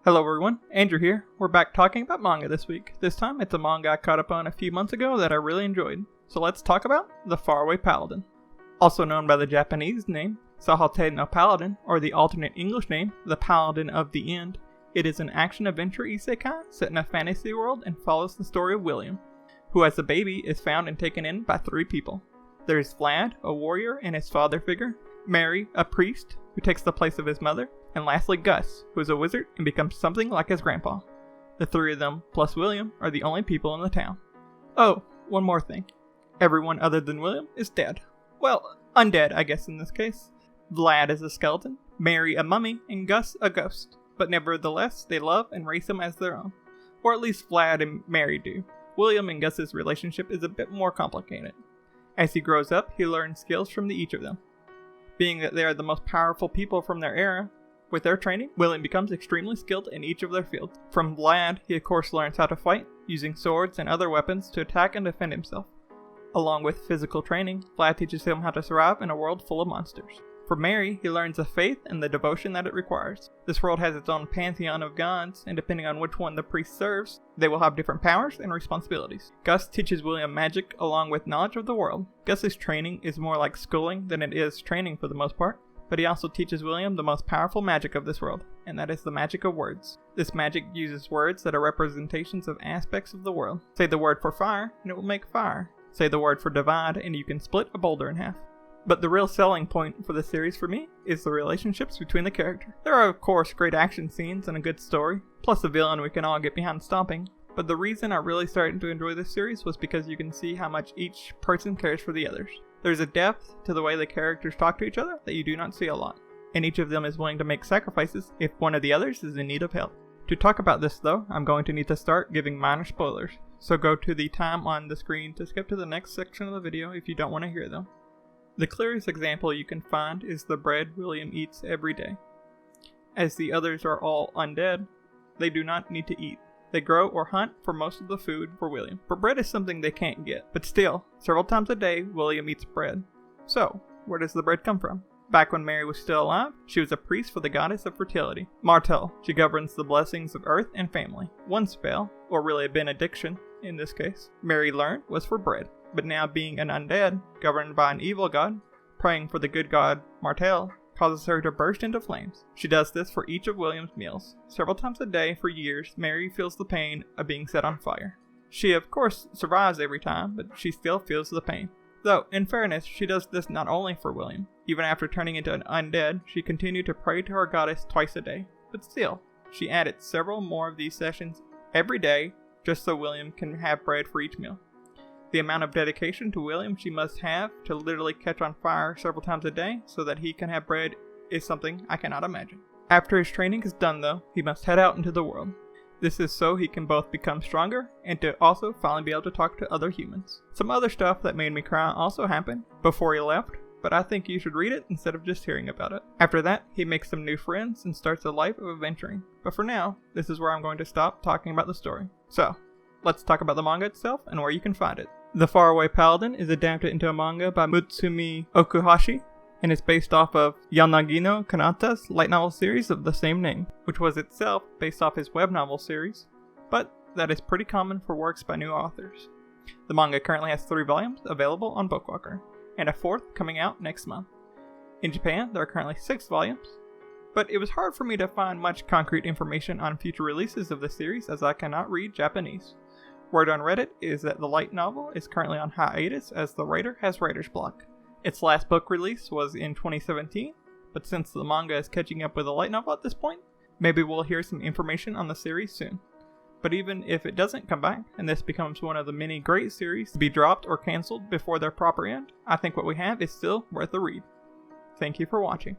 Hello everyone, Andrew here. We're back talking about manga this week. This time it's a manga I caught up on a few months ago that I really enjoyed. So let's talk about The Faraway Paladin. Also known by the Japanese name, Sahate no Paladin, or the alternate English name, The Paladin of the End. It is an action-adventure isekai set in a fantasy world and follows the story of William, who as a baby is found and taken in by three people. There is Vlad, a warrior and his father figure, Mary, a priest, who takes the place of his mother, and lastly Gus, who is a wizard and becomes something like his grandpa. The three of them, plus William, are the only people in the town. Oh, one more thing. Everyone other than William is dead. Well, undead, I guess in this case. Vlad is a skeleton, Mary a mummy, and Gus a ghost. But nevertheless, they love and raise him as their own. Or at least Vlad and Mary do. William and Gus's relationship is a bit more complicated. As he grows up, he learns skills from each of them. Being that they are the most powerful people from their era, with their training, William becomes extremely skilled in each of their fields. From Vlad, he of course learns how to fight, using swords and other weapons to attack and defend himself. Along with physical training, Vlad teaches him how to survive in a world full of monsters. From Mary, he learns the faith and the devotion that it requires. This world has its own pantheon of gods, and depending on which one the priest serves, they will have different powers and responsibilities. Gus teaches William magic along with knowledge of the world. Gus's training is more like schooling than it is training for the most part. But he also teaches William the most powerful magic of this world, and that is the magic of words. This magic uses words that are representations of aspects of the world. Say the word for fire, and it will make fire. Say the word for divide, and you can split a boulder in half. But the real selling point for the series for me is the relationships between the characters. There are of course great action scenes and a good story, plus a villain we can all get behind stomping. But the reason I really started to enjoy this series was because you can see how much each person cares for the others. There's a depth to the way the characters talk to each other that you do not see a lot, and each of them is willing to make sacrifices if one of the others is in need of help. To talk about this though, I'm going to need to start giving minor spoilers, so go to the time on the screen to skip to the next section of the video if you don't want to hear them. The clearest example you can find is the bread William eats every day. As the others are all undead, they do not need to eat. They grow or hunt for most of the food for William, but bread is something they can't get. But still, several times a day, William eats bread. So, where does the bread come from? Back when Mary was still alive, she was a priest for the goddess of fertility, Martel. She governs the blessings of earth and family. One spell, or really a benediction in this case, Mary learned was for bread. But now being an undead, governed by an evil god, praying for the good god Martel, causes her to burst into flames. She does this for each of William's meals. Several times a day for years, Mary feels the pain of being set on fire. She of course survives every time, but she still feels the pain. Though, in fairness, she does this not only for William. Even after turning into an undead, she continued to pray to her goddess twice a day. But still, she added several more of these sessions every day just so William can have bread for each meal. The amount of dedication to William she must have to literally catch on fire several times a day so that he can have bread is something I cannot imagine. After his training is done though, he must head out into the world. This is so he can both become stronger and to also finally be able to talk to other humans. Some other stuff that made me cry also happened before he left, but I think you should read it instead of just hearing about it. After that, he makes some new friends and starts a life of adventuring. But for now, this is where I'm going to stop talking about the story. So, let's talk about the manga itself and where you can find it. The Faraway Paladin is adapted into a manga by Mutsumi Okuhashi and is based off of Yanagino Kanata's light novel series of the same name, which was itself based off his web novel series, but that is pretty common for works by new authors. The manga currently has 3 volumes available on Bookwalker, and a 4th coming out next month. In Japan, there are currently 6 volumes, but it was hard for me to find much concrete information on future releases of the series as I cannot read Japanese. Word on Reddit is that the light novel is currently on hiatus as the writer has writer's block. Its last book release was in 2017, but since the manga is catching up with the light novel at this point, maybe we'll hear some information on the series soon. But even if it doesn't come back, and this becomes one of the many great series to be dropped or cancelled before their proper end, I think what we have is still worth a read. Thank you for watching.